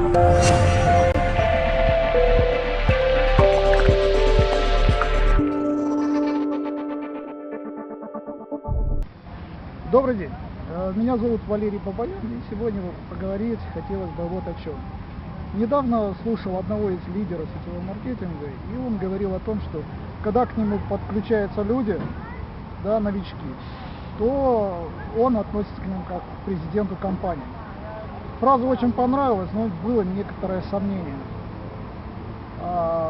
Добрый день, меня зовут Валерий Бабаян, и сегодня поговорить хотелось бы вот о чем. Недавно слушал одного из лидеров сетевого маркетинга, и он говорил о том, что когда к нему подключаются люди, да, новички, то он относится к ним как к президенту компании. Фраза очень понравилась, но было некоторое сомнение.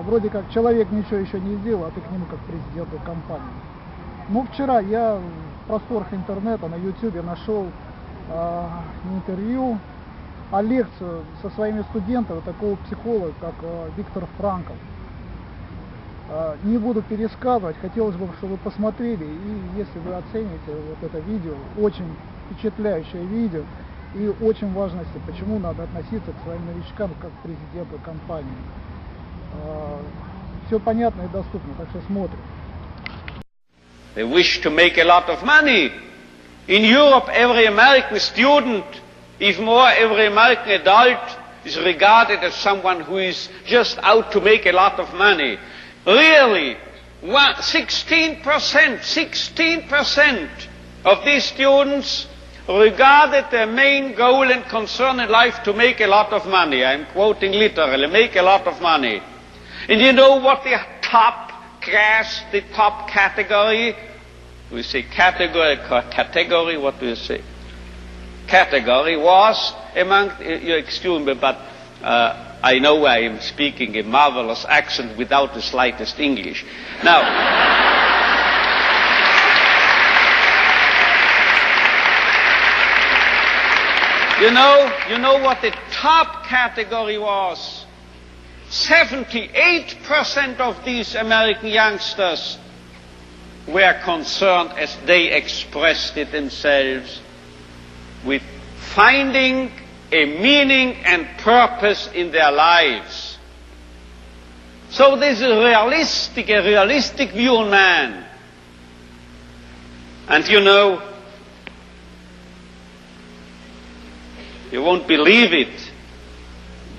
Вроде как человек ничего еще не сделал, а ты к нему как к президенту компании. Но вчера я в просторах интернета на YouTube нашел не интервью, а лекцию со своими студентами такого психолога, как Виктор Франкл. Не буду пересказывать, хотелось бы, чтобы вы посмотрели, и если вы оцените вот это видео, очень впечатляющее видео, и очень важно, почему надо относиться к своим новичкам как к президенту компании. Все понятно и доступно, так что смотрим. They wish to make a lot of money. In Europe, every American student, even more every American adult, is regarded as someone who is just out to make a lot of money. Really, 16% of these students regarded their main goal and concern in life to make a lot of money. I'm quoting literally, make a lot of money. And you know what the top class, the top category, we say category, what do you say? Category was among, you excuse me, but I know I am speaking a marvelous accent without the slightest English. Now, you know what the top category was? 78% of these American youngsters were concerned, as they expressed it themselves, with finding a meaning and purpose in their lives. So this is a realistic view on man. And you know, you won't believe it,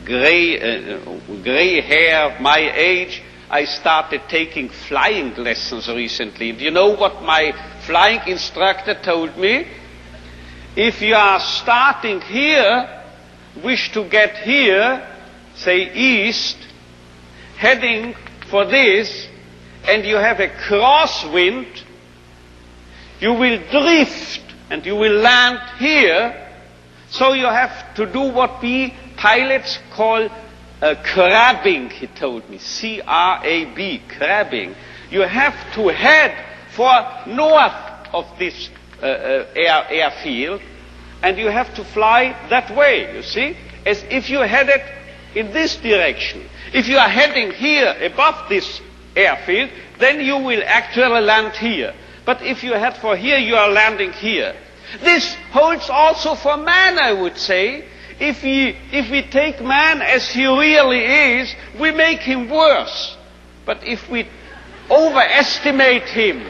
gray hair, my age, I started taking flying lessons recently. Do you know what my flying instructor told me? If you are starting here, wish to get here, say east, heading for this, and you have a crosswind, you will drift and you will land here. So you have to do what we pilots call crabbing, he told me, C-R-A-B, crabbing. You have to head for north of this airfield, and you have to fly that way, you see, as if you headed in this direction. If you are heading here above this airfield, then you will actually land here. But if you head for here, you are landing here. This holds also for man, I would say. If we take man as he really is, we make him worse. But if we overestimate him,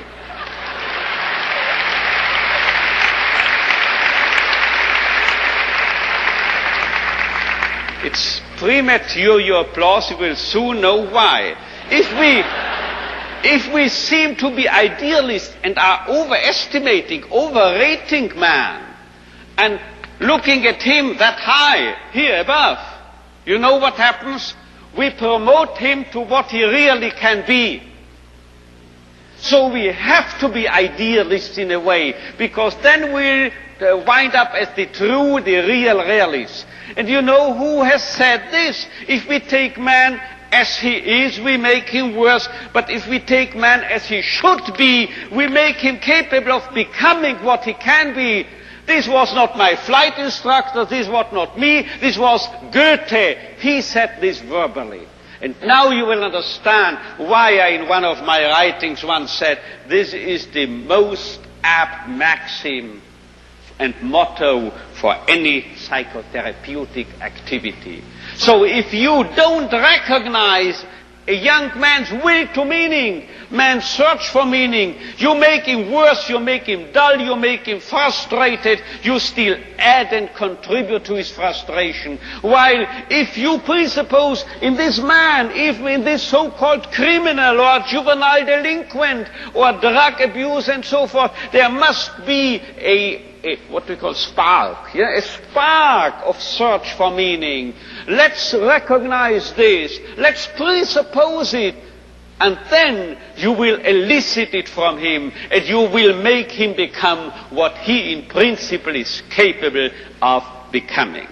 it's premature, your applause, you will soon know why. If we seem to be idealists and are overrating man, and looking at him that high, here above, you know what happens? We promote him to what he really can be. So we have to be idealists in a way, because then we'll wind up as the real realists. And you know who has said this? If we take man as he is, we make him worse. But if we take man as he should be, we make him capable of becoming what he can be. This was not my flight instructor, this was not me, this was Goethe. He said this verbally. And now you will understand why I, in one of my writings, once said, this is the most apt maxim and motto for any psychotherapeutic activity. So if you don't recognize a young man's will to meaning, man's search for meaning. You make him worse, you make him dull, you make him frustrated, you still add and contribute to his frustration. While if you presuppose in this man, even in this so-called criminal or juvenile delinquent or drug abuse and so forth, there must be a what we call spark, yeah? A spark of search for meaning. Let's recognize this, let's presuppose it, and then you will elicit it from him, and you will make him become what he in principle is capable of becoming.